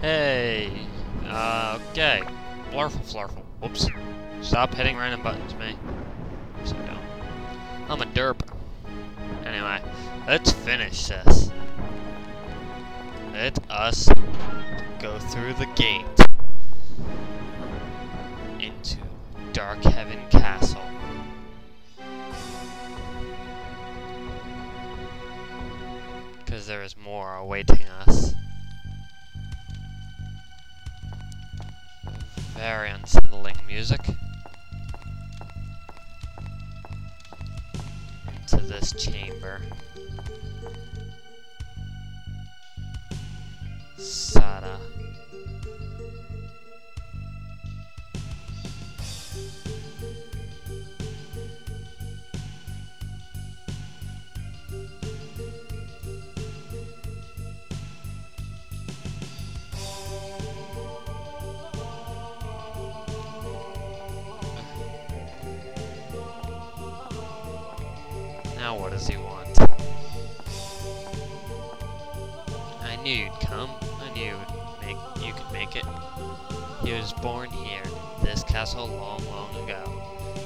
Hey, okay. Blurful flurful. Whoops. Stop hitting random buttons, me. So dumb. I'm a derp. Anyway, let's finish this. Let us go through the gate into Darkhaven Castle. Because there is more awaiting us. Very unsettling music. Into this chamber. Sada. Now what does he want? I knew you'd come. I knew you could make it. He was born here, in this castle long, long ago.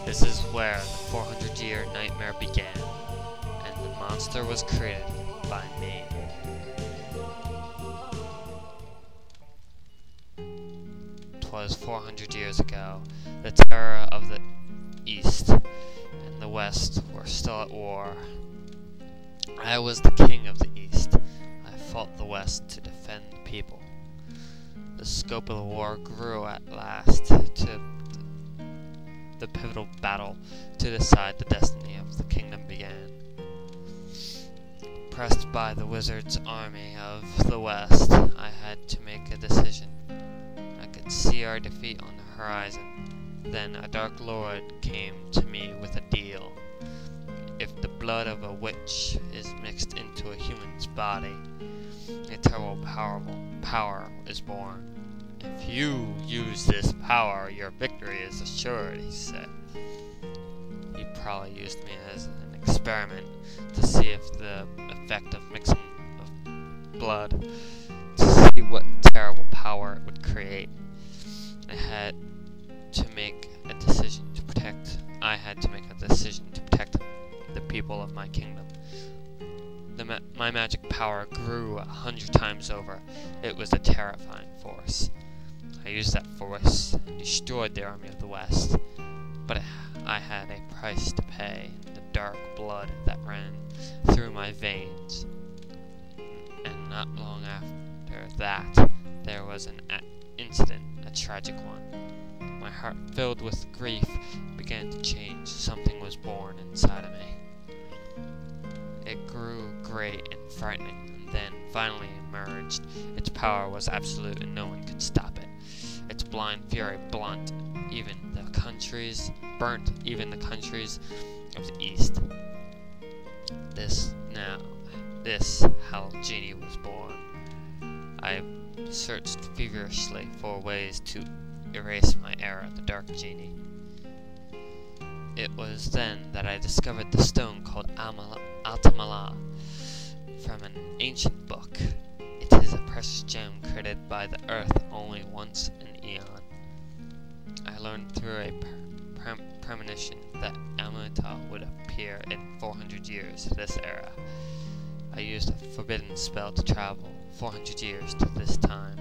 This is where the 400-year nightmare began, and the monster was created by me. 'Twas 400 years ago. The terror of the East and the West were still at war. I was the king of the East. I fought the West to defend the people. The scope of the war grew at last to the pivotal battle to decide the destiny of the kingdom began. Pressed by the wizard's army of the West, I had to make a decision. I could see our defeat on the horizon. Then a dark lord came to me with a deal. If the blood of a witch is mixed into a human's body, a terrible power is born. If you use this power, your victory is assured, he said. He probably used me as an experiment to see if the effect of mixing of blood, to see what terrible power it would create. I had to make a decision to protect the people of my kingdom. My magic power grew 100 times over. It was a terrifying force. I used that force and destroyed the army of the West. But I had a price to pay in the dark blood that ran through my veins. And not long after that, there was an incident, a tragic one. My heart, filled with grief, began to change. Something was born inside of me. It grew great and frightening, and then finally emerged. Its power was absolute, and no one could stop it. Its blind fury burnt even the countries of the East. This Hell Genie was born. I searched feverishly for ways to erase my era, the Dark Genie. It was then that I discovered the stone called Altamala from an ancient book. It is a precious gem created by the earth only once an eon. I learned through a premonition that Amulet would appear in 400 years to this era. I used a forbidden spell to travel 400 years to this time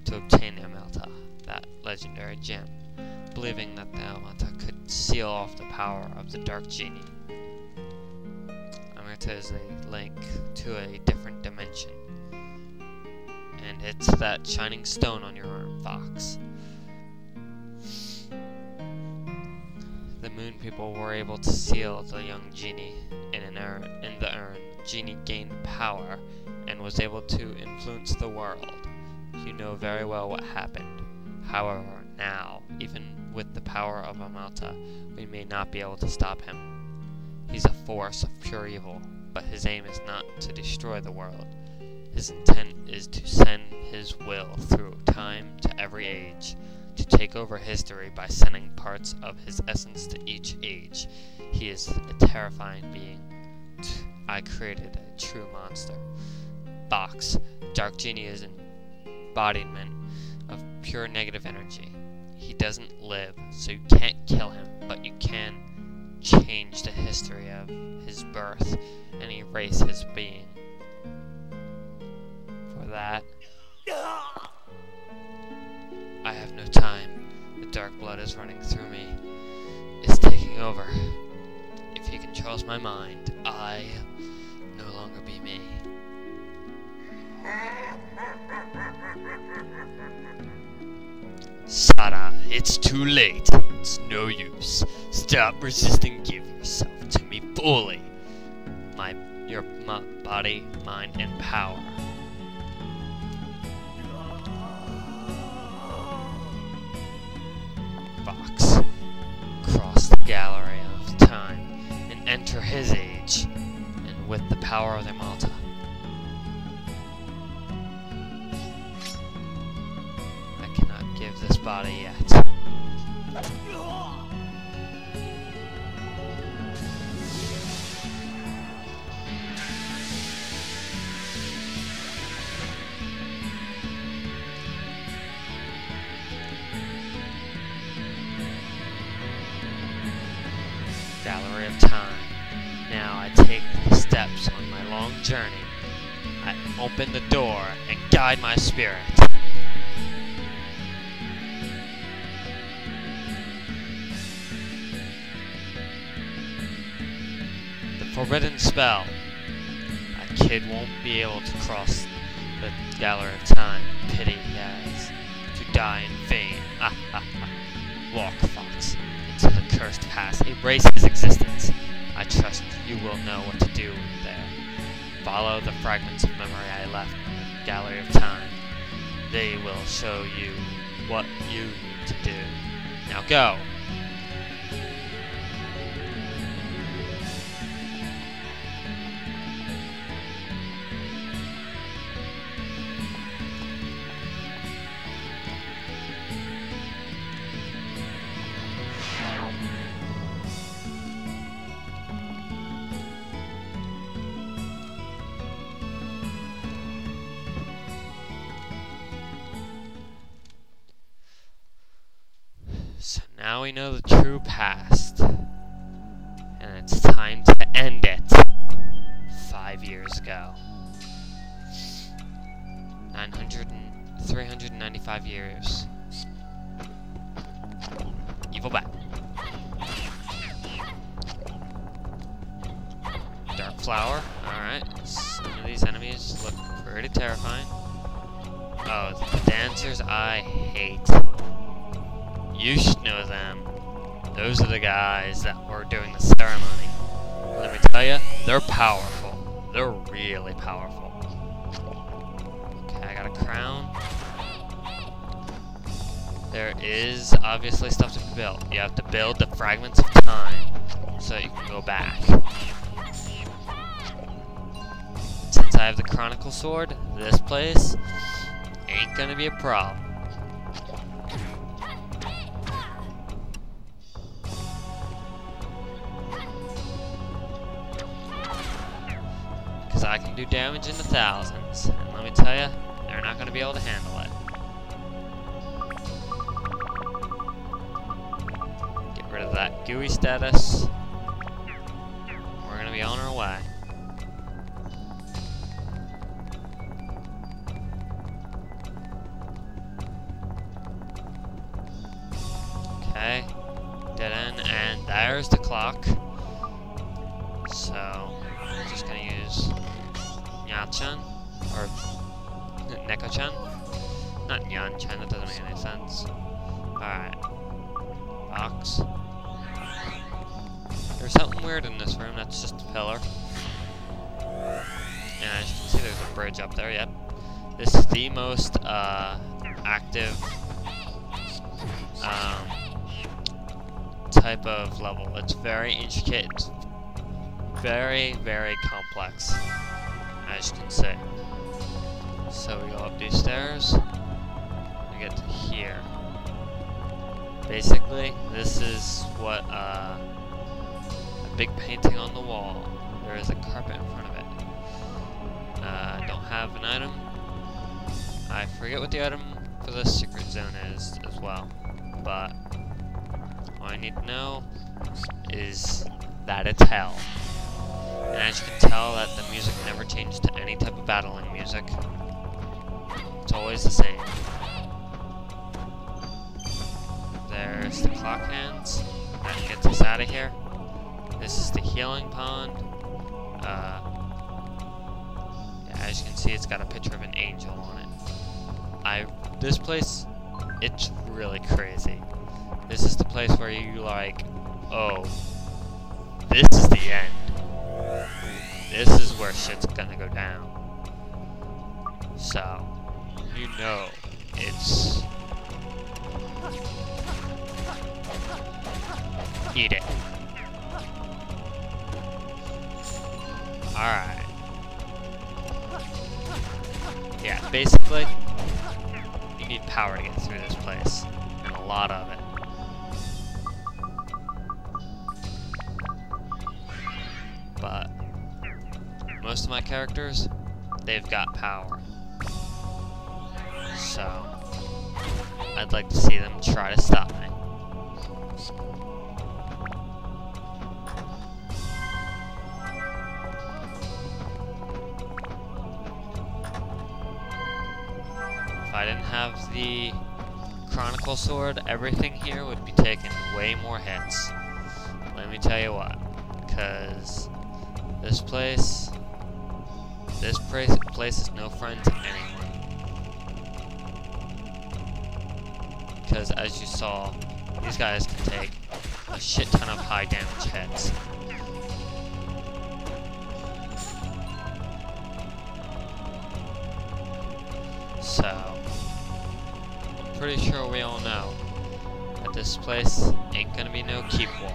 to obtain Amulet, that legendary gem, believing that the Amulet could seal off the power of the Dark Genie. Amulet is a link to a different dimension, and it's that shining stone on your arm, Fox. The Moon People were able to seal the young Genie in the urn. Genie gained power and was able to influence the world. You know very well what happened. However, now, even with the power of Amalta, we may not be able to stop him. He's a force of pure evil, but his aim is not to destroy the world. His intent is to send his will through time to every age, to take over history by sending parts of his essence to each age. He is a terrifying being. I created a true monster. Box. Dark Genie is embodiment of pure negative energy. He doesn't live, so you can't kill him, but you can change the history of his birth and erase his being. For that, I have no time. The dark blood is running through me. It's taking over. If he controls my mind, I no longer be me. Sada, it's too late. It's no use. Stop resisting. Give yourself to me fully. Your body, mind, and power. Fox, cross the gallery of time and enter his age, and with the power of the Malta. I cannot give this body yet. Gallery of time. Now I take the steps on my long journey. I open the door and guide my spirit. The forbidden spell. A kid won't be able to cross the gallery of time. Pity he has to die in vain. Walk, Fox, into the cursed past. Erase his existence. I trust you will know what to do there. Follow the fragments of memory I left in the gallery of time. They will show you what you need to do. Now go! So now we know the true past, and it's time to end it. 5 years ago. 395 years. Evil Bat. Dark Flower. Alright. Some of these enemies look pretty terrifying. Oh, the dancers I hate. You should know them. Those are the guys that were doing the ceremony. Let me tell you, they're powerful. They're really powerful. Okay, I got a crown. There is obviously stuff to build. You have to build the fragments of time so you can go back. Since I have the Chronicle Sword, this place ain't gonna be a problem. I can do damage in the thousands, and let me tell you, they're not going to be able to handle it. Get rid of that gooey status. We're going to be on our way. Okay, dead end, and there's the clock. So, I'm just going to use Nya-chan, or Neko-chan. Not Nyan-chan, that doesn't make any sense. Alright. Box. There's something weird in this room, that's just a pillar. And as you can see, there's a bridge up there, yep. This is the most active type of level. It's very intricate, it's very, very complex, as you can see. So we go up these stairs, we get to here. Basically, this is what a big painting on the wall. There is a carpet in front of it. Don't have an item. I forget what the item for the secret zone is as well, but all I need to know is that it's hell. And as you can tell, that the music never changed to any type of battling music. It's always the same. There's the clock hands. That gets us out of here. This is the healing pond. Yeah, as you can see, it's got a picture of an angel on it. This place, it's really crazy. This is the place where you like, oh, this is the end. This is where shit's gonna go down. So, you know, it's... Eat it. Alright. Yeah, basically, you need power to get through this place. And a lot of it. But most of my characters, they've got power. So, I'd like to see them try to stop me. If I didn't have the Chronicle Sword, everything here would be taking way more hits. Let me tell you what, because this place is no friend to anyone. Because as you saw, these guys can take a shit ton of high damage hits. So, I'm pretty sure we all know that this place ain't gonna be no keep walk.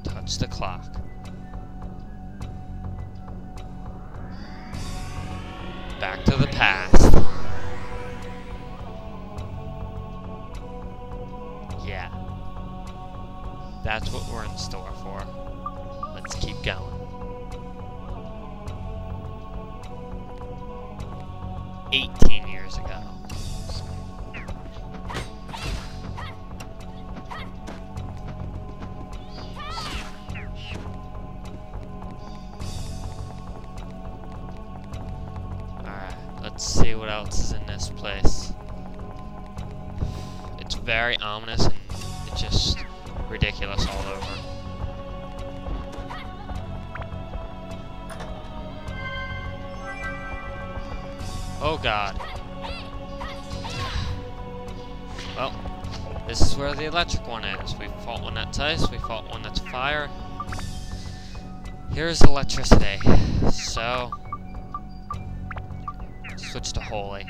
Touch the clock. Back to the past. Yeah. That's what we're in store for. Let's keep going. "18 years ago. Alright, let's see what else is in this place. It's very ominous and it's just ridiculous all over. Oh god. Well, this is where the electric one is. We fought one that's ice, we fought one that's fire. Here's electricity. So, switch to holy.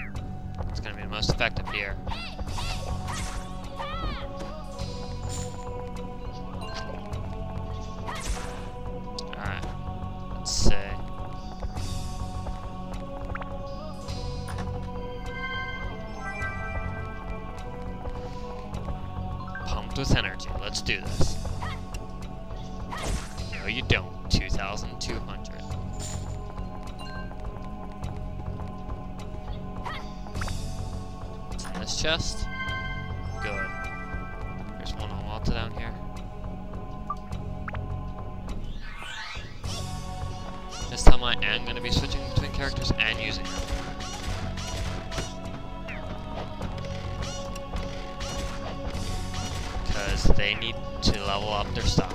It's gonna be the most effective here. Alright, let's see. Pumped with energy. Let's do this. No, you don't. 2,200. What's in this chest? Good. There's one on Malta down here. This time I am going to be switching between characters and using them. Because they need to level up their stuff.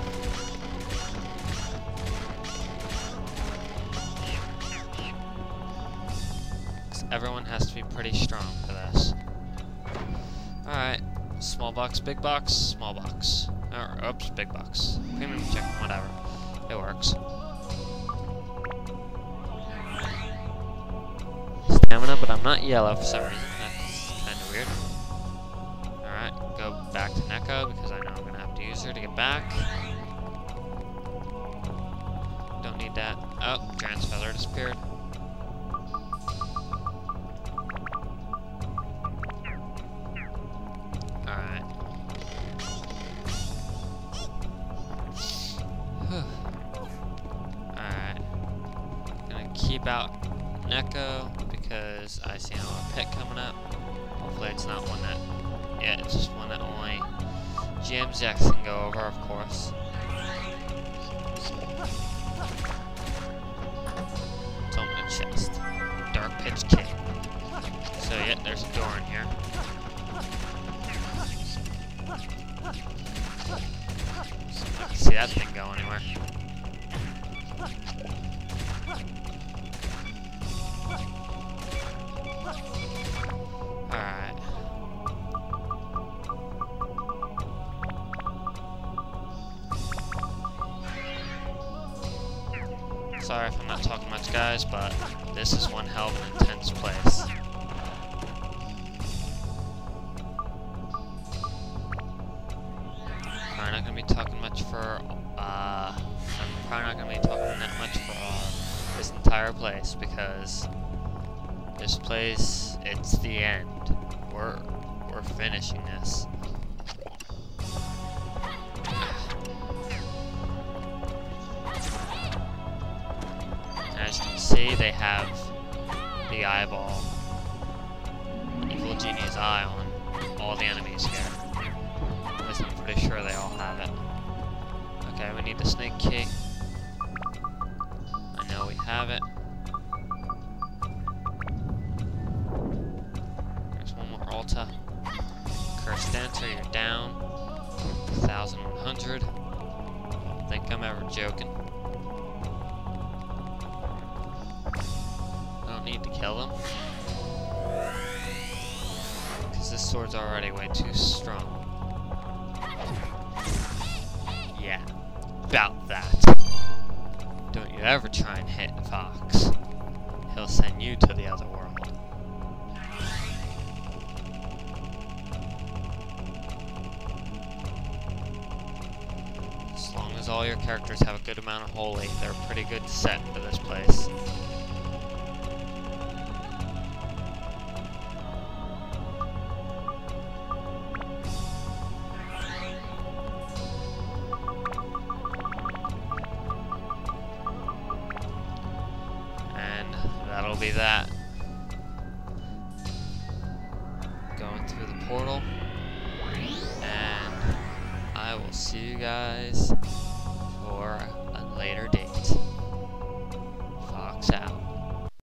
Everyone has to be pretty strong for this. Alright, small box, big box, small box. Or, oops, big box. Premium chicken, whatever. It works. Stamina, but I'm not yellow for some reason. That's kind of weird. Alright, go back to Neko because I know I'm going to have to use her to get back. Don't need that. Oh, Giant's Feather disappeared. Alright. about Neko because I see another pit coming up. Hopefully it's not one that, yeah, it's just one that only GMZX can go over, of course. Let's open the chest. Dark Pitch Kit. So yeah, there's a door in here. I can see that thing go anywhere. Alright. Sorry if I'm not talking much, guys, but this is one hell of an intense place. Probably not gonna be talking much for, I'm probably not gonna be talking that much for this entire place, because this place, it's the end. We're finishing this. As you can see, they have the eyeball, Evil Genie's eye on all the enemies here. At least I'm pretty sure they all have it. Okay, we need the snake key. I know we have it. There's one more Alta. Cursed Dancer, you're down. 1,100. Don't think I'm ever joking. Need to kill him because this sword's already way too strong. Yeah, about that. Don't you ever try and hit Fox. He'll send you to the other world. As long as all your characters have a good amount of holy, they're a pretty good set for this place. That'll be that. Going through the portal. And I will see you guys for a later date. Fox out.